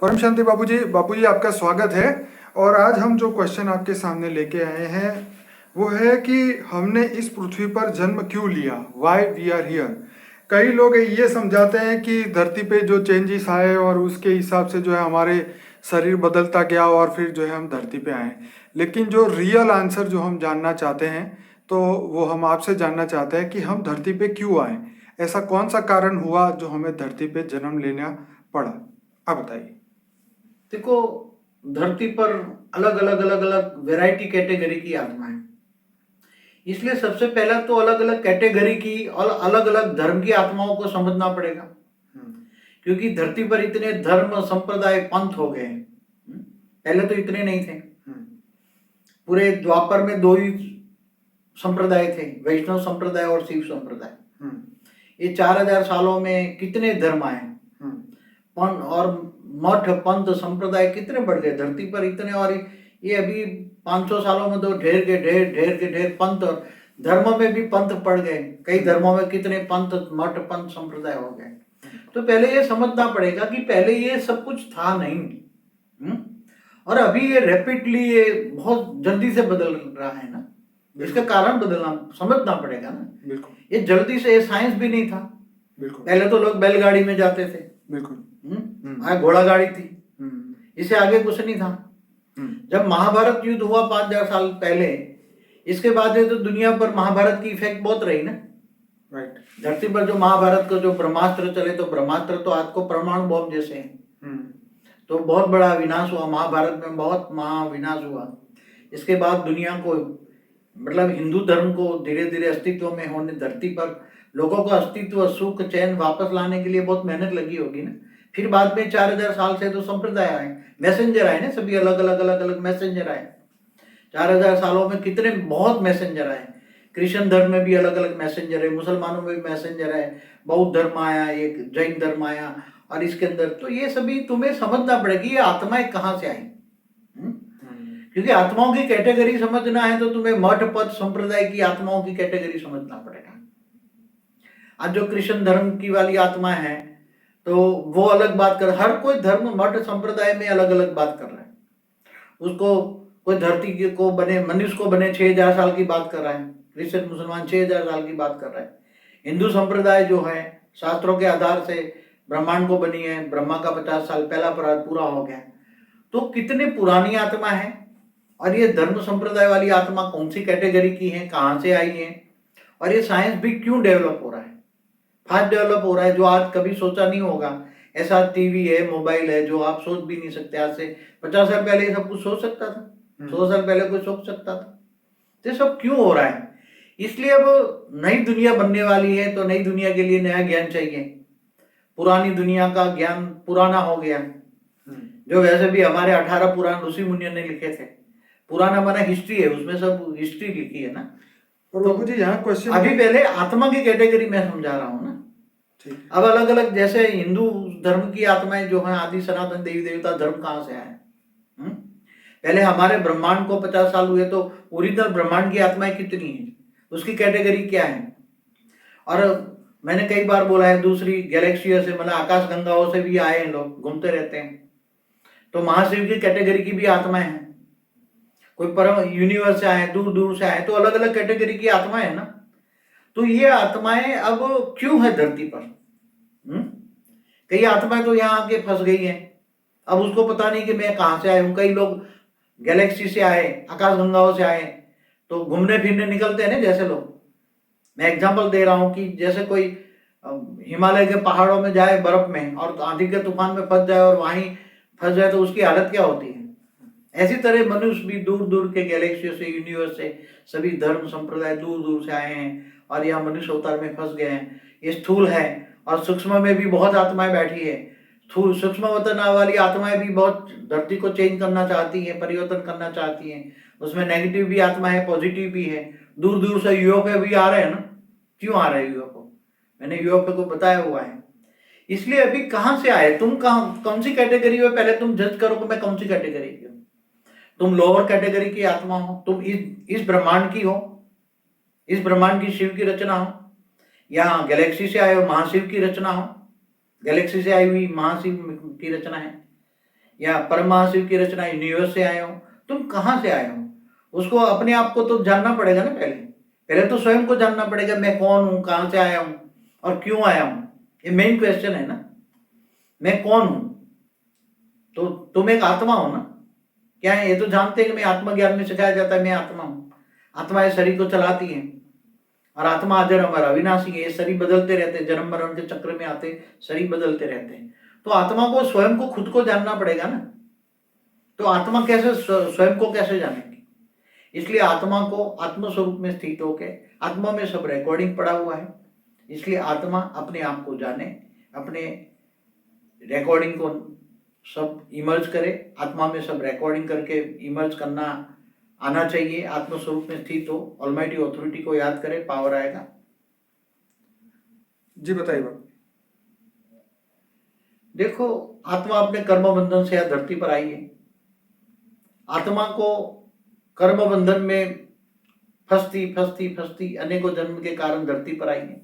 परम शांति बाबूजी आपका स्वागत है। और आज हम जो क्वेश्चन आपके सामने लेके आए हैं वो है कि हमने इस पृथ्वी पर जन्म क्यों लिया, वाई वी आर हियर। कई लोग ये समझाते हैं कि धरती पे जो चेंजेस आए और उसके हिसाब से जो है हमारे शरीर बदलता गया और फिर जो है हम धरती पे आए। लेकिन जो रियल आंसर जो हम जानना चाहते हैं तो वो हम आपसे जानना चाहते हैं कि हम धरती पे क्यों आए, ऐसा कौन सा कारण हुआ जो हमें धरती पे जन्म लेना पड़ा। आप बताइए। देखो, धरती पर अलग अलग वैरायटी कैटेगरी की आत्मा है। इसलिए सबसे पहला तो अलग अलग कैटेगरी की और अलग अलग धर्म की आत्माओं को समझना पड़ेगा। क्योंकि धरती पर इतने धर्म संप्रदाय पंथ हो गए हैं। पहले तो इतने नहीं थे। पूरे द्वापर में दो ही संप्रदाय थे, वैष्णव संप्रदाय और शिव संप्रदाय। ये 4000 सालों में कितने धर्म आए और मठ पंथ संप्रदाय कितने बढ़ गए धरती पर इतने। और ये अभी 500 सालों में तो ढेर के ढेर पंथ और धर्मों में भी पंथ पड़ गए। कई धर्मों में कितने पंथ मठ पंथ संप्रदाय हो गए। तो पहले ये समझना पड़ेगा कि पहले ये सब कुछ था नहीं। और अभी ये रैपिडली ये बहुत जल्दी से बदल रहा है ना। इसका कारण बदलना समझना पड़ेगा ना। बिल्कुल, ये जल्दी से, ये साइंस भी नहीं था। बिल्कुल, पहले तो लोग बैलगाड़ी में जाते थे। बिल्कुल, घोड़ा गाड़ी थी। इससे आगे कुछ नहीं था। जब महाभारत युद्ध हुआ 5000 साल पहले, इसके बाद ये तो दुनिया पर महाभारत की इफेक्ट बहुत रही ना। राइट। धरती पर जो महाभारत को जो ब्रह्मास्त्र चले, तो ब्रह्मास्त्र तो आज को परमाणु बॉम्ब जैसे हैं। तो बहुत बड़ा विनाश हुआ महाभारत में, बहुत महाविनाश हुआ। इसके बाद दुनिया को, मतलब हिंदू धर्म को धीरे धीरे अस्तित्व में होने, धरती पर लोगों को अस्तित्व सुख चैन वापस लाने के लिए बहुत मेहनत लगी होगी ना। फिर बाद में 4000 साल से तो संप्रदाय आए, मैसेंजर आए ना, सभी अलग अलग मैसेंजर आए। 4000 सालों में कितने बहुत मैसेंजर आए। क्रिश्चियन धर्म में भी अलग अलग मैसेंजर है, मुसलमानों में भी मैसेंजर है, बौद्ध धर्म आया, एक जैन धर्म आया। और इसके अंदर तो ये सभी तुम्हें समझना पड़ेगा ये आत्माएं कहाँ से आई। क्योंकि आत्माओं की कैटेगरी समझना है तो तुम्हें मठ पद संप्रदाय की आत्माओं की कैटेगरी समझना पड़ेगा। आज जो क्रिश्चियन धर्म की वाली आत्मा है तो वो अलग बात कर, हर कोई धर्म मठ संप्रदाय में अलग अलग बात कर रहा है। उसको कोई धरती को बने, मनुष्य को बने 6000 साल की बात कर रहा है, क्रिश्चियन मुसलमान 6000 साल की बात कर रहा है। हिंदू संप्रदाय जो है शास्त्रों के आधार से ब्रह्मांड को बनी है, ब्रह्मा का 50 साल पहला अपराध पूरा हो गया। तो कितने पुरानी आत्मा है। और ये धर्म संप्रदाय वाली आत्मा कौन सी कैटेगरी की है, कहाँ से आई है, और ये साइंस भी क्यों डेवलप हो रहा है, फास्ट डेवलप हो रहा है, जो आज कभी सोचा नहीं होगा। ऐसा टीवी है, मोबाइल है, जो आप सोच भी नहीं सकते। आज से 50 साल पहले सब कुछ सोच सकता था, 100 साल पहले कोई सोच सकता था। तो सब क्यों हो रहा है, इसलिए अब नई दुनिया बनने वाली है तो नई दुनिया के लिए नया ज्ञान चाहिए। पुरानी दुनिया का ज्ञान पुराना हो गया। जो वैसे भी हमारे 18 पुराण ऋषि मुनियों ने लिखे थे, पुराना माना हिस्ट्री है, उसमें सब हिस्ट्री लिखी है ना। और बाबू जी यहाँ क्वेश्चन अभी पहले आत्मा की कैटेगरी में समझा रहा हूँ ना। अब अलग अलग, जैसे हिंदू धर्म की आत्माएं जो हैं, आदि सनातन देवी देवता धर्म कहाँ से आए। पहले हमारे ब्रह्मांड को 50 साल हुए तो ओरिजिनल ब्रह्मांड की आत्माएं कितनी है, उसकी कैटेगरी क्या है। और मैंने कई बार बोला है, दूसरी गैलेक्सियों से, मतलब आकाश गंगाओं से भी आए हैं लोग, घूमते रहते हैं। तो महाशिव की कैटेगरी की भी आत्माएं हैं। कोई परम यूनिवर्स से आए, दूर दूर से आए, तो अलग अलग कैटेगरी की आत्माएं है ना। तो ये आत्माएं अब क्यों है धरती पर। कई आत्माएं तो यहाँ आके फंस गई हैं, अब उसको पता नहीं कि मैं कहाँ से आया हूँ। कई लोग गैलेक्सी से आए, आकाश गंगाओं से आए, तो घूमने फिरने निकलते हैं ना। जैसे लोग, मैं एग्जांपल दे रहा हूँ कि जैसे कोई हिमालय के पहाड़ों में जाए बर्फ में और आंधी के तूफान में फंस जाए और वहीं फंस जाए तो उसकी हालत क्या होती है। ऐसी तरह मनुष्य भी दूर दूर के गैलेक्सियों से, यूनिवर्स से, सभी धर्म संप्रदाय दूर दूर से आए हैं और यहाँ मनुष्य अवतार में फंस गए हैं। ये स्थूल है और सूक्ष्म में भी बहुत आत्माएं बैठी है। सूक्ष्म वतन वाली आत्माएं भी बहुत धरती को चेंज करना चाहती हैं, परिवर्तन करना चाहती हैं। उसमें नेगेटिव भी आत्मा है, पॉजिटिव भी है। दूर दूर से यूएफओ भी आ रहे हैं ना। क्यों आ रहे हैं यूएफओ, मैंने यूएफओ को बताया हुआ है। इसलिए अभी कहाँ से आए, तुम कहाँ, कौन सी कैटेगरी में, पहले तुम जज करो कि मैं कौन सी कैटेगरी की हूँ। तुम लोअर कैटेगरी की आत्मा हो, तुम इस ब्रह्मांड की हो, इस ब्रह्मांड की शिव की रचना हो, या गैलेक्सी से आए हो, महाशिव की रचना हो। गैलेक्सी से आई हुई महाशिव की रचना है। या परम महाशिव की रचना यूनिवर्स से आए हो, तुम कहाँ से आए हो, उसको अपने आप को तो जानना पड़ेगा ना। पहले पहले तो स्वयं को जानना पड़ेगा, मैं कौन हूँ, कहाँ से आया हूँ और क्यों आया हूँ। ये मेन क्वेश्चन है ना, मैं कौन हूँ। तो तुम एक आत्मा हो ना, क्या है, ये तो जानते हैं कि मैं आत्मज्ञान में सिखाया जाता है मैं आत्मा हूँ। आत्मा इस शरीर को चलाती है और आत्मा अजर अमर अविनाशी है। ये शरीर बदलते रहते हैं, जन्म मरण के चक्र में आते शरीर बदलते रहते हैं। तो आत्मा को स्वयं को खुद को जानना पड़ेगा ना। तो आत्मा कैसे स्वयं को कैसे जानेगी। इसलिए आत्मा को आत्मस्वरूप में स्थित होके, आत्मा में सब रिकॉर्डिंग पड़ा हुआ है, इसलिए आत्मा अपने आप को जाने, अपने रिकॉर्डिंग को सब इमर्ज करे। आत्मा में सब रिकॉर्डिंग करके इमर्ज करना आना चाहिए। आत्मस्वरूप में स्थित हो, ऑलमाइटी ऑथोरिटी को याद करे, पावर आएगा। जी बताइए बाबू। देखो, आत्मा अपने कर्म बंधन से यह धरती पर आई है। आत्मा को कर्म बंधन में फंसती फंसती फंसती अनेकों जन्म के कारण धरती पर आई है।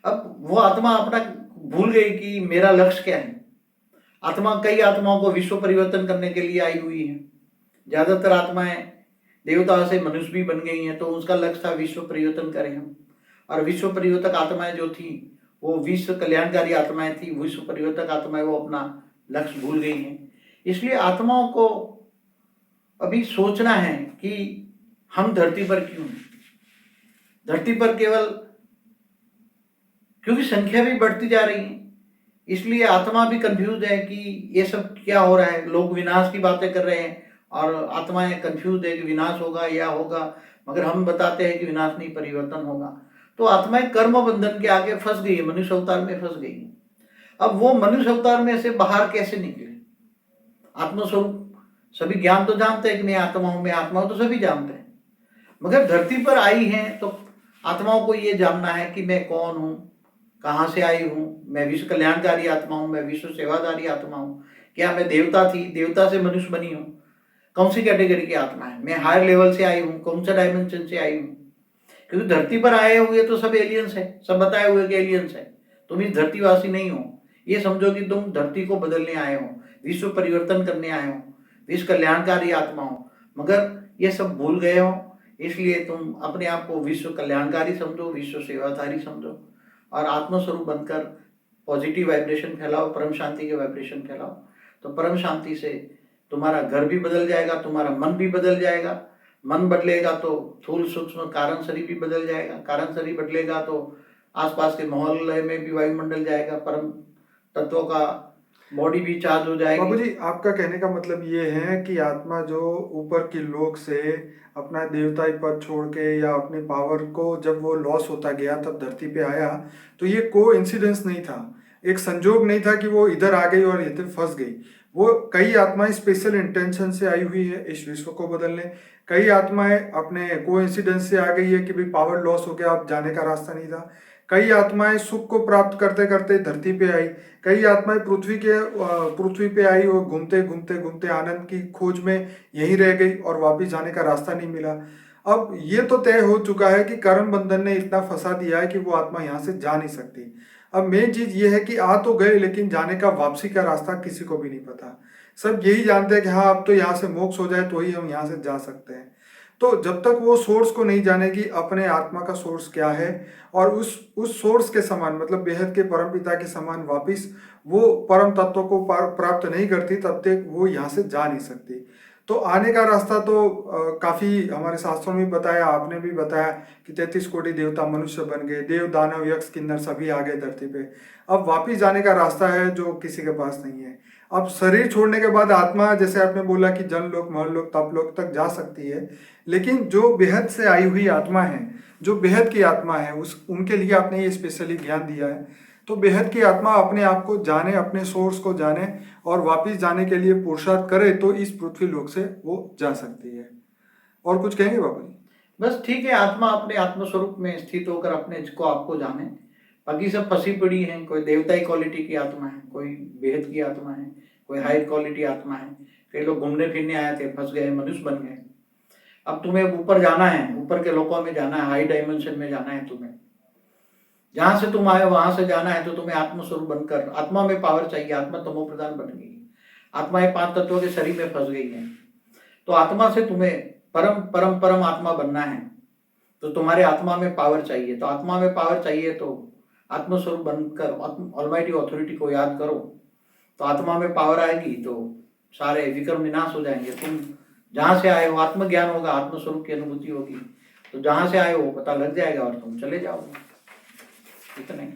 अब वो आत्मा अपना भूल गई कि मेरा लक्ष्य क्या है। आत्मा कई आत्माओं को विश्व परिवर्तन करने के लिए आई हुई है। ज्यादातर आत्माएं देवता से मनुष्य भी बन गई हैं, तो उसका लक्ष्य था विश्व परिवर्तन करें हम। और विश्व परिवर्तक आत्माएं जो थी वो विश्व कल्याणकारी आत्माएं थी। विश्व परिवर्तक आत्माएं वो अपना लक्ष्य भूल गई हैं। इसलिए आत्माओं को अभी सोचना है कि हम धरती पर क्यों हैं। धरती पर केवल क्योंकि संख्या भी बढ़ती जा रही है, इसलिए आत्मा भी कंफ्यूज है कि ये सब क्या हो रहा है। लोग विनाश की बातें कर रहे हैं और आत्माएं कंफ्यूज है कि विनाश होगा या होगा, मगर हम बताते हैं कि विनाश नहीं, परिवर्तन होगा। तो आत्माएं कर्म बंधन के आगे फंस गई है, मनुष्य अवतार में फंस गई है। अब वो मनुष्य अवतार में से बाहर कैसे निकले। आत्मस्वरूप सभी ज्ञान तो जानते हैं कि मैं आत्मा हूं, मैं आत्मा हूं, तो सभी जानते हैं, मगर धरती पर आई हैं तो आत्माओं को ये जानना है कि मैं कौन हूँ, कहाँ से आई हूँ। मैं विश्व कल्याणकारी आत्मा हूँ, मैं विश्व सेवादारी आत्मा हूँ। क्या मैं देवता थी, देवता से मनुष्य बनी हूँ, कौन सी कैटेगरी की आत्मा है। मैं हायर लेवल से आई हूँ, कौन सा डायमेंशन से आई हूँ। क्योंकि धरती पर आए हुए तो सब एलियंस है, सब बताए हुए कि एलियंस है। तुम इस धरतीवासी नहीं हो, ये समझो कि तुम धरती को बदलने आए हो, विश्व परिवर्तन करने आए हो, विश्व कल्याणकारी आत्मा हो, मगर ये सब भूल गए हो। इसलिए तुम अपने आप को विश्व कल्याणकारी समझो, विश्व सेवाधारी समझो और आत्मस्वरूप बनकर पॉजिटिव वाइब्रेशन फैलाओ, परम शांति के वाइब्रेशन फैलाओ। तो परम शांति से तुम्हारा घर भी बदल जाएगा, तुम्हारा मन भी बदल जाएगा। मन बदलेगा तो स्थूल सूक्ष्म कारण शरीर भी बदल जाएगा, कारण शरीर बदलेगा तो आसपास के मोहल्ले में भी वायुमंडल जाएगा, परम तत्वों का बॉडी भी चार्ज हो जाएगी। बाबू जी, आपका कहने का मतलब ये है कि आत्मा जो ऊपर की लोक से अपना देवताई पद छोड़ के या अपने पावर को जब वो लॉस होता गया तब धरती पे आया, तो ये को इंसिडेंस नहीं था, एक संजोग नहीं था कि वो इधर आ गई और इधर फंस गई। वो कई आत्माएं स्पेशल इंटेंशन से आई हुई है इस विश्व को बदलने। कई आत्माएं अपने को इंसिडेंस से आ गई है कि भाई पावर लॉस हो गया, अब जाने का रास्ता नहीं था। कई आत्माएं सुख को प्राप्त करते करते धरती पे आई। कई आत्माएं पृथ्वी पे आई और घूमते घूमते घूमते आनंद की खोज में यहीं रह गई और वापस जाने का रास्ता नहीं मिला। अब ये तो तय हो चुका है कि कर्म बंधन ने इतना फंसा दिया है कि वो आत्मा यहाँ से जा नहीं सकती। अब मेन चीज ये है कि आ तो गए, लेकिन जाने का वापसी का रास्ता किसी को भी नहीं पता। सब यही जानते हैं कि हाँ अब तो यहाँ से मोक्ष हो जाए तो ही हम यहाँ से जा सकते हैं। तो जब तक वो सोर्स को नहीं जानेगी अपने आत्मा का सोर्स क्या है और उस सोर्स के समान मतलब बेहद के परम पिता के समान वापिस वो परम तत्व को प्राप्त नहीं करती, तब तक वो यहाँ से जा नहीं सकती। तो आने का रास्ता तो काफी हमारे शास्त्रों में बताया, आपने भी बताया कि 33 कोटि देवता मनुष्य बन गए, देव दानव यक्ष किन्नर सभी आ गए धरती पे। अब वापिस जाने का रास्ता है जो किसी के पास नहीं है। अब शरीर छोड़ने के बाद आत्मा, जैसे आपने बोला कि जन लोक महल लोक तप लोक तक जा सकती है, लेकिन जो बेहद से आई हुई आत्मा है, जो बेहद की आत्मा है, उनके लिए आपने ये स्पेशली ज्ञान दिया है। तो बेहद की आत्मा अपने आप को जाने, अपने सोर्स को जाने और वापिस जाने के लिए पुरुषार्थ करे तो इस पृथ्वी लोक से वो जा सकती है। और कुछ कहेंगे बाबू जी? बस ठीक है, आत्मा अपने आत्मस्वरूप में स्थित होकर अपने को आपको जाने। बाकी सब फंसी पड़ी हैं, कोई देवताई क्वालिटी की आत्मा है, कोई बेहद की आत्मा है, कोई हाई क्वालिटी आत्मा है। कई लोग घूमने फिरने आए थे, फंस गए, मनुष्य बन गए। अब तुम्हें ऊपर जाना है, ऊपर के लोकों में जाना है, हाई डायमेंशन में जाना है तुम्हें। जहां से तुम आए वहां से जाना है तो तुम्हें आत्मस्वरूप बनकर, आत्मा में पावर चाहिए, आत्मा तमो प्रधान बन गई। आत्मा ये 5 तत्वों के शरीर में फंस गई है। तो आत्मा से तुम्हें परम परम परम आत्मा बनना है, तो तुम्हारे आत्मा में पावर चाहिए। तो आत्मा में पावर चाहिए तो आत्मस्वरूप बनकर ऑलमाइटी अथॉरिटी को याद करो, तो आत्मा में पावर आएगी तो सारे विक्रम विनाश हो जाएंगे। तुम जहाँ से आए हो आत्मज्ञान होगा, आत्मस्वरूप की अनुभूति होगी, तो जहाँ से आए हो पता लग जाएगा और तुम चले जाओगे। इतना ही।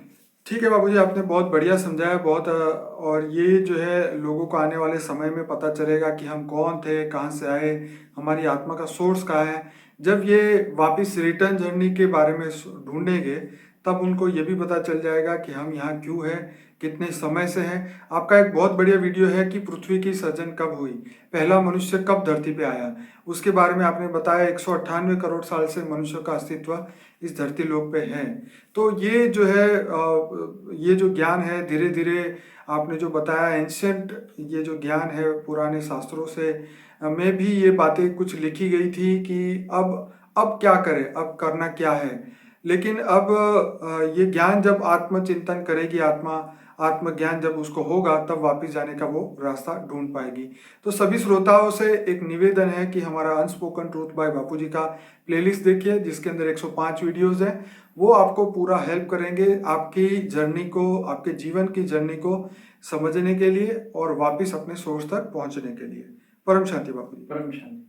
ठीक है बाबूजी, आपने बहुत बढ़िया समझाया, बहुत और ये जो है लोगों को आने वाले समय में पता चलेगा कि हम कौन थे, कहाँ से आए, हमारी आत्मा का सोर्स कहाँ है। जब ये वापस रिटर्न जर्नी के बारे में ढूंढेंगे तब उनको ये भी पता चल जाएगा कि हम यहाँ क्यों हैं, कितने समय से हैं। आपका एक बहुत बढ़िया वीडियो है कि पृथ्वी की सृजन कब हुई, पहला मनुष्य कब धरती पे आया, उसके बारे में आपने बताया। 198 करोड़ साल से मनुष्य का अस्तित्व इस धरती लोक पे है। तो ये जो है ये जो ज्ञान है धीरे धीरे आपने जो बताया एंशियंट, ये जो ज्ञान है पुराने शास्त्रों से में भी ये बातें कुछ लिखी गई थी कि अब क्या करें, अब करना क्या है। लेकिन अब ये ज्ञान जब आत्मचिंतन करेगी आत्मा, आत्मज्ञान जब उसको होगा तब वापस जाने का वो रास्ता ढूंढ पाएगी। तो सभी श्रोताओं से एक निवेदन है कि हमारा अनस्पोकन ट्रूथ बाय बापूजी का प्लेलिस्ट देखिए, जिसके अंदर 105 वीडियोस हैं। वो आपको पूरा हेल्प करेंगे आपकी जर्नी को, आपके जीवन की जर्नी को समझने के लिए और वापस अपने सोर्स तक पहुंचने के लिए। परम शांति बापूजी। परम शांति।